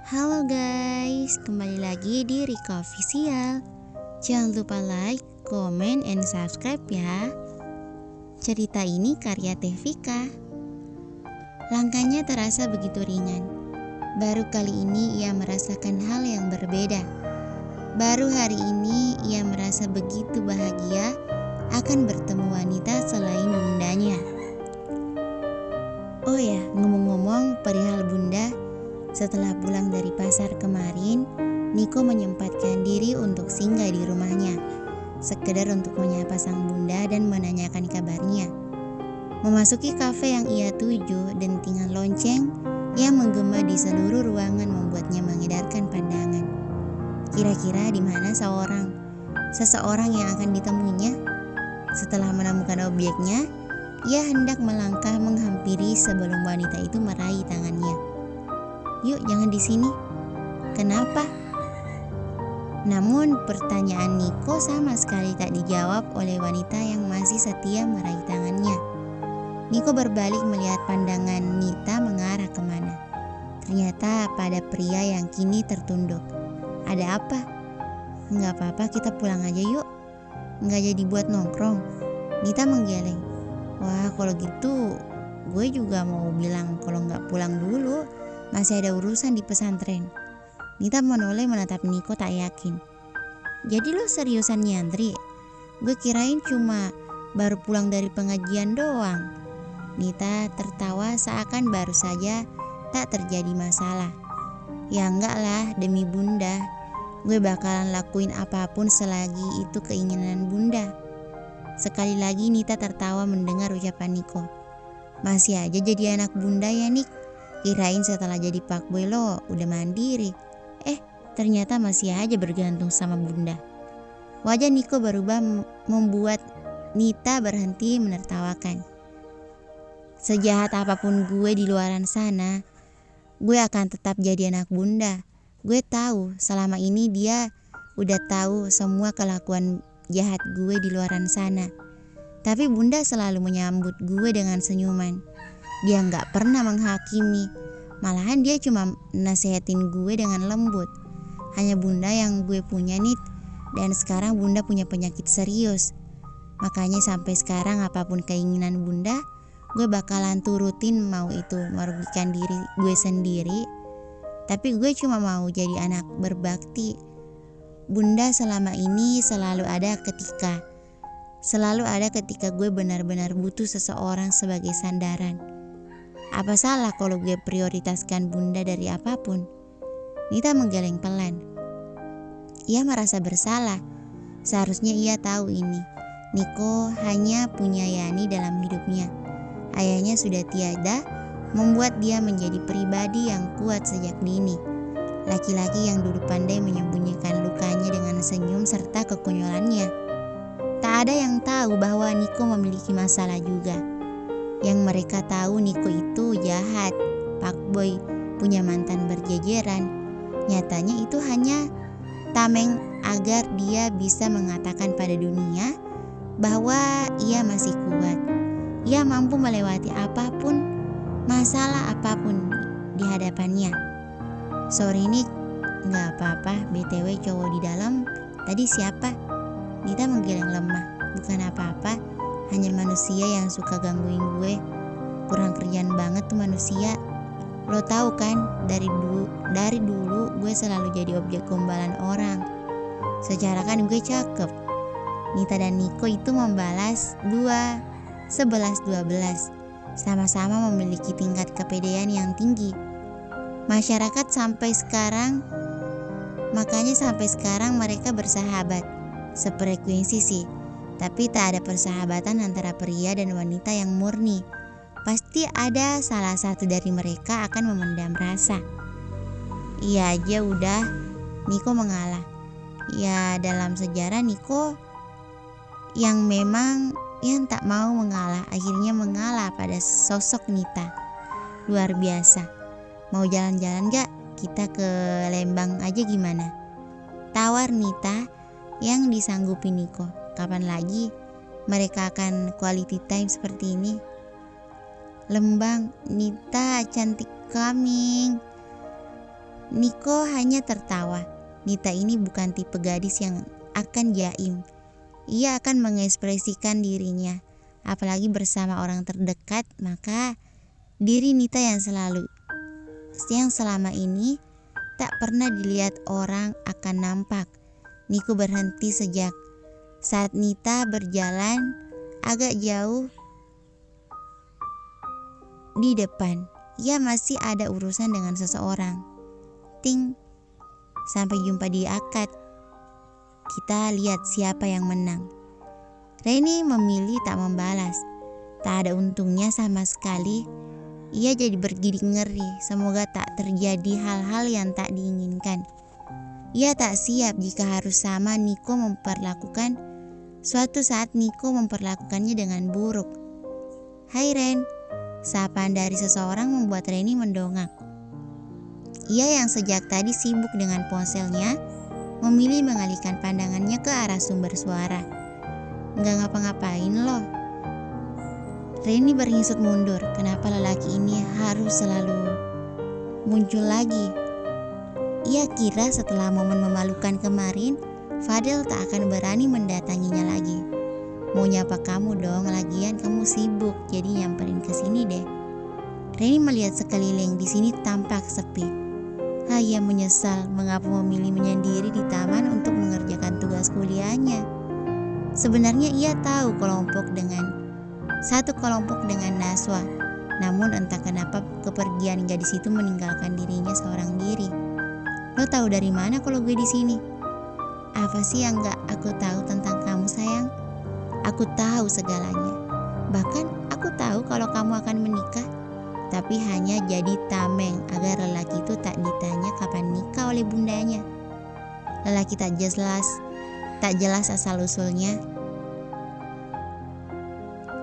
Halo guys, kembali lagi di Rika Official. Jangan lupa like, comment, and subscribe ya. Cerita ini karya Tevika. Langkahnya terasa begitu ringan. Baru kali ini ia merasakan hal yang berbeda. Baru hari ini ia merasa begitu bahagia akan bertemu wanita selain bundanya. Oh ya, ngomong-ngomong perihal bunda, setelah pulang dari pasar kemarin, Niko menyempatkan diri untuk singgah di rumahnya, sekedar untuk menyapa sang bunda dan menanyakan kabarnya. Memasuki kafe yang ia tuju, dentingan lonceng yang menggema di seluruh ruangan membuatnya mengedarkan pandangan. Kira-kira di mana seseorang yang akan ditemuinya? Setelah menemukan objeknya, ia hendak melangkah menghampiri sebelum wanita itu meraih tangannya. "Yuk, jangan di sini." "Kenapa?" Namun pertanyaan Niko sama sekali tak dijawab oleh wanita yang masih setia meraih tangannya. Niko berbalik melihat pandangan Nita mengarah kemana. Ternyata pada pria yang kini tertunduk. "Ada apa?" "Nggak apa-apa, kita pulang aja yuk. Nggak jadi buat nongkrong." Nita menggeleng. "Wah, kalau gitu gue juga mau bilang kalau nggak pulang dulu. Masih ada urusan di pesantren." Nita menoleh menatap Niko tak yakin. "Jadi lo seriusan nyantri? Gue kirain cuma baru pulang dari pengajian doang." Nita tertawa seakan baru saja tak terjadi masalah. "Ya enggak lah, demi bunda. Gue bakalan lakuin apapun selagi itu keinginan bunda." Sekali lagi Nita tertawa mendengar ucapan Niko. "Masih aja jadi anak bunda ya, Nik? Kirain setelah jadi fuckboy lo udah mandiri. Ternyata masih aja bergantung sama bunda." Wajah Niko berubah membuat Nita berhenti menertawakan. "Sejahat apapun gue di luaran sana, gue akan tetap jadi anak bunda. Gue tahu selama ini dia udah tahu semua kelakuan jahat gue di luaran sana. Tapi bunda selalu menyambut gue dengan senyuman. Dia gak pernah menghakimi. Malahan dia cuma nasehatin gue dengan lembut. Hanya bunda yang gue punya nih. Dan sekarang bunda punya penyakit serius. Makanya sampai sekarang apapun keinginan bunda, gue bakalan turutin, mau itu merugikan diri gue sendiri. Tapi gue cuma mau jadi anak berbakti. Bunda selama ini selalu ada ketika gue benar-benar butuh seseorang sebagai sandaran. Apa salah kalau gue prioritaskan bunda dari apapun?" Nita menggeleng pelan. Ia merasa bersalah. Seharusnya ia tahu ini. Niko hanya punya Yani dalam hidupnya. Ayahnya sudah tiada, membuat dia menjadi pribadi yang kuat sejak dini. Laki-laki yang dulu pandai menyembunyikan lukanya dengan senyum serta kekonyolannya. Tak ada yang tahu bahwa Niko memiliki masalah juga. Yang mereka tahu Niko itu jahat, fuckboy, punya mantan berjejeran. Nyatanya itu hanya tameng agar dia bisa mengatakan pada dunia bahwa ia masih kuat. Ia mampu melewati apapun, masalah apapun di hadapannya. "Sorry Nik, gak apa-apa, BTW cowok di dalam tadi siapa?" Nita menggeleng lemah. "Bukan apa-apa, hanya manusia yang suka gangguin gue. Kurang kerjaan banget tuh manusia. Lo tahu kan, dari dulu gue selalu jadi objek gombalan orang. Secara kan gue cakep." Nita dan Niko itu membalas 11-12. Sama-sama memiliki tingkat kepedean yang tinggi. Makanya sampai sekarang mereka bersahabat. Sefrekuensi sih, tapi tak ada persahabatan antara pria dan wanita yang murni. Pasti ada salah satu dari mereka akan memendam rasa. "Iya aja udah," Niko mengalah. Ya, dalam sejarah Niko yang tak mau mengalah akhirnya mengalah pada sosok Nita. Luar biasa. "Mau jalan-jalan gak? Kita ke Lembang aja gimana?" tawar Nita yang disanggupi Niko. Kapan lagi mereka akan quality time seperti ini? "Lembang, Nita cantik coming." Niko hanya tertawa. Nita ini bukan tipe gadis yang akan jaim. Ia akan mengekspresikan dirinya, apalagi bersama orang terdekat, maka diri Nita yang selama ini tak pernah dilihat orang akan nampak. Niko berhenti sejak saat Nita berjalan agak jauh di depan. Ia masih ada urusan dengan seseorang. Ting, sampai jumpa di akad. Kita lihat siapa yang menang. Reni memilih tak membalas. Tak ada untungnya sama sekali. Ia jadi bergidik ngeri. Semoga tak terjadi hal-hal yang tak diinginkan. Ia tak siap jika harus sama Niko memperlakukan. Suatu saat Niko memperlakukannya dengan buruk. Hai Ren. Sapaan dari seseorang membuat Reni mendongak. Ia yang sejak tadi sibuk dengan ponselnya memilih mengalihkan pandangannya ke arah sumber suara. Nggak ngapa-ngapain loh. Reni berhingsut mundur. Kenapa lelaki ini harus selalu muncul lagi? Ia kira setelah momen memalukan kemarin, Fadel tak akan berani mendatanginya lagi. Mau nyapa kamu dong, lagian kamu sibuk, jadi nyamperin ke sini deh. Reni melihat sekeliling, di sini tampak sepi. Ia menyesal mengapa memilih menyendiri di taman untuk mengerjakan tugas kuliahnya. Sebenarnya ia tahu satu kelompok dengan Naswa, namun entah kenapa kepergian gadis itu meninggalkan dirinya seorang diri. Lo tahu dari mana kalau gue di sini? Apa sih yang gak aku tahu tentang kamu sayang? Aku tahu segalanya. Bahkan aku tahu kalau kamu akan menikah. Tapi hanya jadi tameng agar lelaki itu tak ditanya kapan nikah oleh bundanya. Lelaki tak jelas asal usulnya.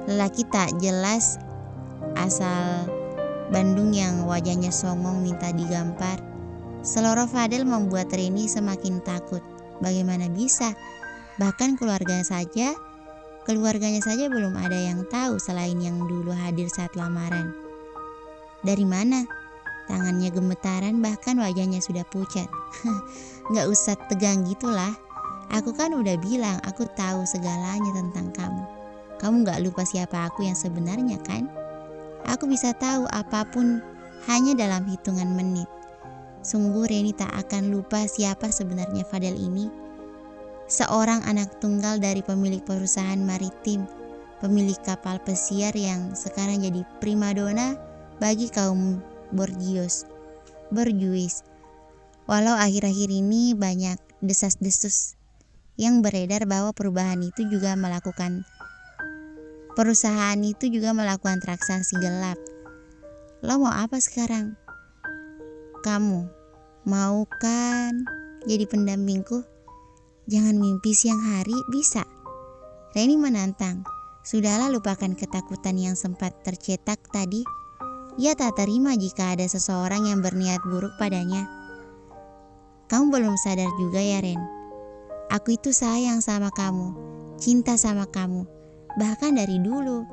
Lelaki tak jelas asal Bandung yang wajahnya songong minta digampar. Seloroh Fadel membuat Reni semakin takut. Bagaimana bisa? Bahkan keluarganya saja belum ada yang tahu selain yang dulu hadir saat lamaran. Dari mana? Tangannya gemetaran, bahkan wajahnya sudah pucat. Gak usah tegang gitulah. Aku kan udah bilang aku tahu segalanya tentang kamu. Kamu gak lupa siapa aku yang sebenarnya kan? Aku bisa tahu apapun hanya dalam hitungan menit. Sungguh Reni tak akan lupa siapa sebenarnya Fadel ini. Seorang anak tunggal dari pemilik perusahaan maritim, pemilik kapal pesiar yang sekarang jadi primadona bagi kaum borjuis. Walau akhir-akhir ini banyak desas-desus yang beredar bahwa perusahaan itu juga melakukan transaksi gelap. Lo mau apa sekarang? Kamu mau kan jadi pendampingku? Jangan mimpi siang hari, bisa? Reni menantang. Sudahlah, lupakan ketakutan yang sempat tercetak tadi. Ia tak terima jika ada seseorang yang berniat buruk padanya. Kamu belum sadar juga ya Ren? Aku itu sayang sama kamu, cinta sama kamu. Bahkan dari dulu.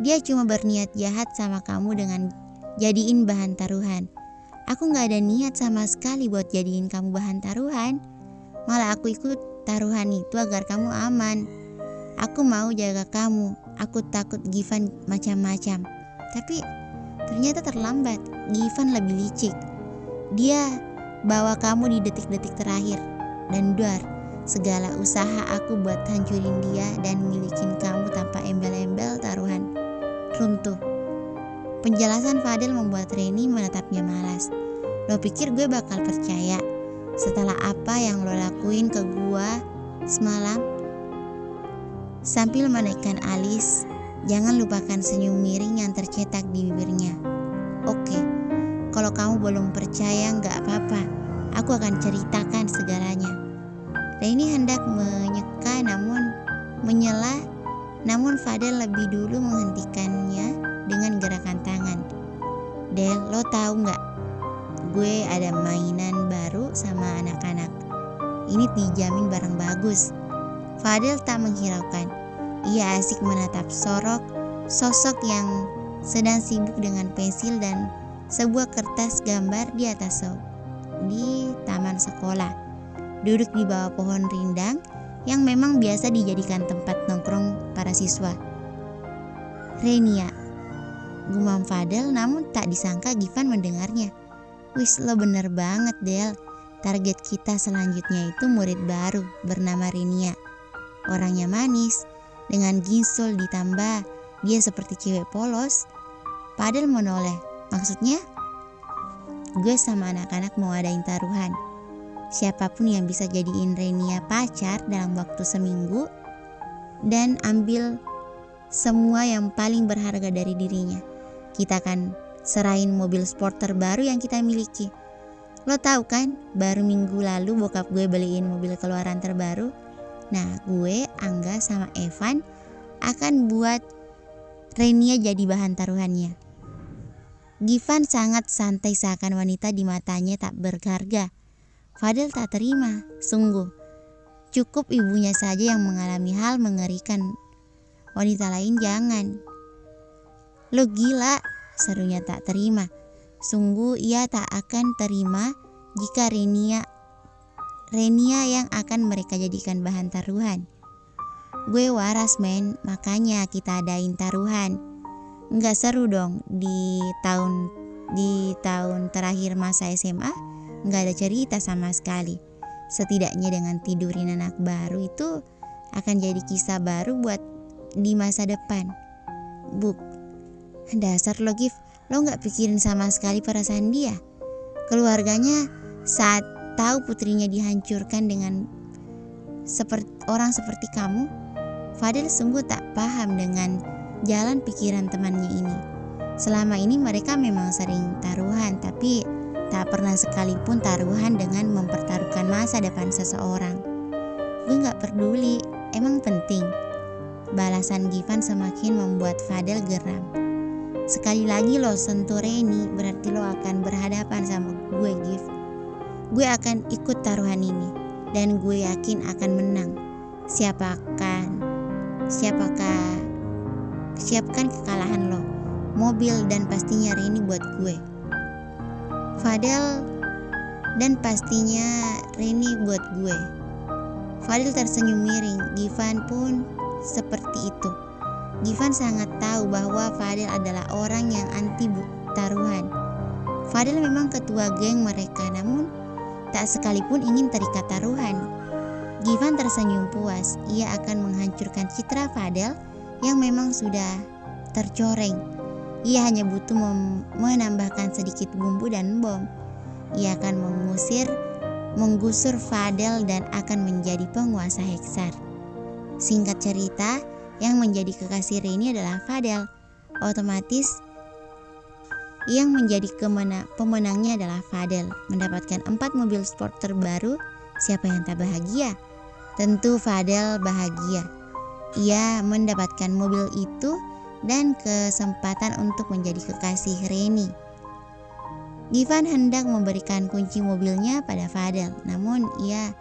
Dia cuma berniat jahat sama kamu dengan jadiin bahan taruhan. Aku gak ada niat sama sekali buat jadiin kamu bahan taruhan. Malah aku ikut taruhan itu agar kamu aman. Aku mau jaga kamu. Aku takut Givan macam-macam. Tapi ternyata terlambat. Givan lebih licik. Dia bawa kamu di detik-detik terakhir. Dan duar, segala usaha aku buat hancurin dia dan milikin kamu tanpa embel-embel taruhan runtuh. Penjelasan Fadel membuat Reni menatapnya malas. Lo pikir gue bakal percaya setelah apa yang lo lakuin ke gue semalam? Sambil menaikkan alis, jangan lupakan senyum miring yang tercetak di bibirnya. Oke, kalau kamu belum percaya gak apa-apa, aku akan ceritakan segalanya. Reni hendak menyela, namun Fadel lebih dulu menghentikannya dengan gerakan tangan. Del, lo tahu gak? Gue ada mainan baru sama anak-anak. Ini dijamin barang bagus. Fadel tak menghiraukan. Ia asik menatap sosok yang sedang sibuk dengan pensil dan sebuah kertas gambar di atas di taman sekolah, duduk di bawah pohon rindang yang memang biasa dijadikan tempat nongkrong para siswa. "Renia," gumam Fadel, namun tak disangka Givan mendengarnya. "Wis, lo bener banget Del. Target kita selanjutnya itu murid baru bernama Renia. Orangnya manis, dengan ginsul ditambah dia seperti cewek polos." Fadel menoleh. "Maksudnya?" "Gue sama anak-anak mau adain taruhan. Siapapun yang bisa jadiin Renia pacar dalam waktu seminggu dan ambil semua yang paling berharga dari dirinya, kita akan serahin mobil sport terbaru yang kita miliki. Lo tahu kan, baru minggu lalu bokap gue beliin mobil keluaran terbaru. Nah, gue, Angga, sama Evan akan buat Renia jadi bahan taruhannya." Givan sangat santai seakan wanita di matanya tak berharga. Fadel tak terima, sungguh. Cukup ibunya saja yang mengalami hal mengerikan. Wanita lain jangan. "Lo gila," serunya tak terima. Sungguh ia tak akan terima jika Renia yang akan mereka jadikan bahan taruhan. "Gue waras men, makanya kita adain taruhan. Nggak seru dong di tahun terakhir masa SMA nggak ada cerita sama sekali. Setidaknya dengan tidurin anak baru itu akan jadi kisah baru buat di masa depan." "Buk, dasar lo Gif, lo nggak pikirin sama sekali perasaan dia. Keluarganya saat tahu putrinya dihancurkan dengan orang seperti kamu." Fadel sungguh tak paham dengan jalan pikiran temannya ini. Selama ini mereka memang sering taruhan, tapi tak pernah sekalipun taruhan dengan mempertaruhkan masa depan seseorang. "Gue gak peduli, emang penting?" Balasan Givan semakin membuat Fadel geram. "Sekali lagi lo sentuh Reni, berarti lo akan berhadapan sama gue, Gif. Gue akan ikut taruhan ini, dan gue yakin akan menang. Siapkan kekalahan lo, mobil dan pastinya Reni buat gue." Fadel tersenyum miring. Givan pun seperti itu. Givan sangat tahu bahwa Fadel adalah orang yang anti taruhan. Fadel memang ketua geng mereka, namun tak sekalipun ingin terikat taruhan. Givan tersenyum puas. Ia akan menghancurkan citra Fadel yang memang sudah tercoreng. Ia hanya butuh menambahkan sedikit bumbu dan bom. Ia akan menggusur Fadel dan akan menjadi penguasa Heksar. Singkat cerita, yang menjadi kekasih Reni adalah Fadel. Otomatis yang menjadi pemenangnya adalah Fadel. Mendapatkan 4 mobil sport terbaru, siapa yang tak bahagia? Tentu Fadel bahagia. Ia mendapatkan mobil itu dan kesempatan untuk menjadi kekasih Reni. Givan hendak memberikan kunci mobilnya pada Fadel, namun ia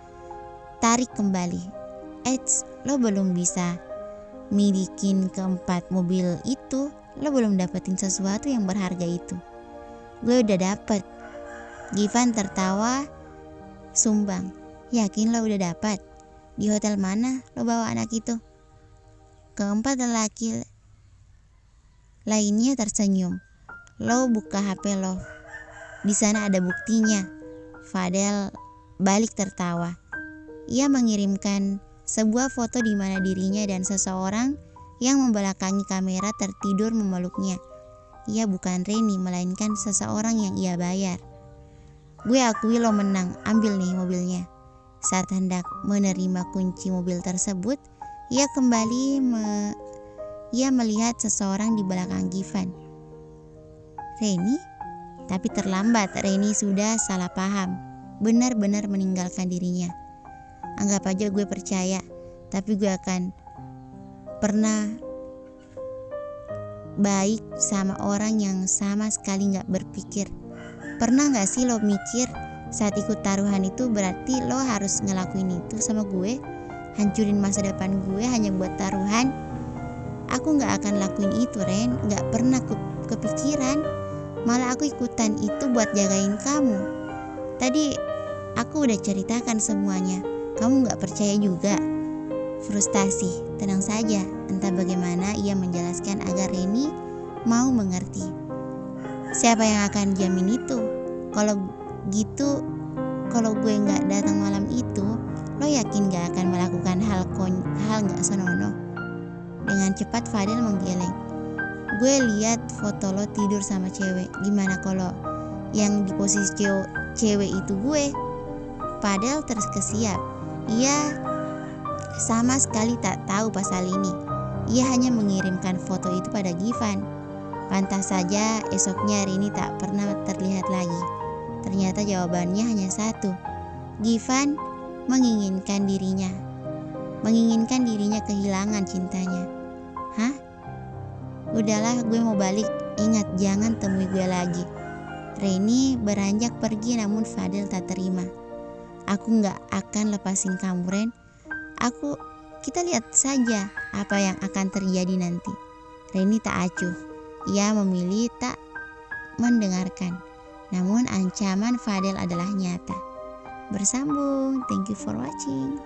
tarik kembali. "Eits, lo belum bisa milikin keempat mobil itu. Lo belum dapetin sesuatu yang berharga itu. Gue udah dapet." Givan tertawa sumbang. "Yakin lo udah dapat? Di hotel mana lo bawa anak itu?" Keempat lelaki lainnya tersenyum. "Lo buka HP lo. Di sana ada buktinya." Fadel balik tertawa. Ia mengirimkan sebuah foto di mana dirinya dan seseorang yang membelakangi kamera tertidur memeluknya. Ia bukan Reni, melainkan seseorang yang ia bayar. "Gue akui lo menang, ambil nih mobilnya." Saat hendak menerima kunci mobil tersebut, ia melihat seseorang di belakang Givan. "Reni?" Tapi terlambat, Reni sudah salah paham, benar-benar meninggalkan dirinya. "Anggap aja gue percaya, tapi gue akan pernah baik sama orang yang sama sekali gak berpikir. Pernah gak sih lo mikir saat ikut taruhan itu berarti lo harus ngelakuin itu sama gue? Hancurin masa depan gue hanya buat taruhan? Aku gak akan lakuin itu, Ren. Gak pernah kepikiran. Malah aku ikutan itu buat jagain kamu. Tadi aku udah ceritakan semuanya. Kamu gak percaya juga? Frustasi. Tenang saja. Entah bagaimana ia menjelaskan agar Reni mau mengerti. Siapa yang akan jamin itu? Kalau gitu, kalau gue gak datang malam itu, lo yakin gak akan melakukan hal gak senonoh? Dengan cepat Fadel menggeleng. Gue lihat foto lo tidur sama cewek. Gimana kalau yang di posisi cewek itu gue? Fadel terkesiap. Ia sama sekali tak tahu pasal ini. Ia hanya mengirimkan foto itu pada Givan. Pantas saja esoknya Rini tak pernah terlihat lagi. Ternyata jawabannya hanya satu. Givan menginginkan dirinya kehilangan cintanya. Hah? Udahlah, gue mau balik. Ingat, jangan temui gue lagi. Reni beranjak pergi, namun Fadel tak terima. Aku gak akan lepasin kamu, Ren. Kita lihat saja apa yang akan terjadi nanti. Reni tak acuh. Ia memilih tak mendengarkan. Namun ancaman Fadel adalah nyata. Bersambung. Thank you for watching.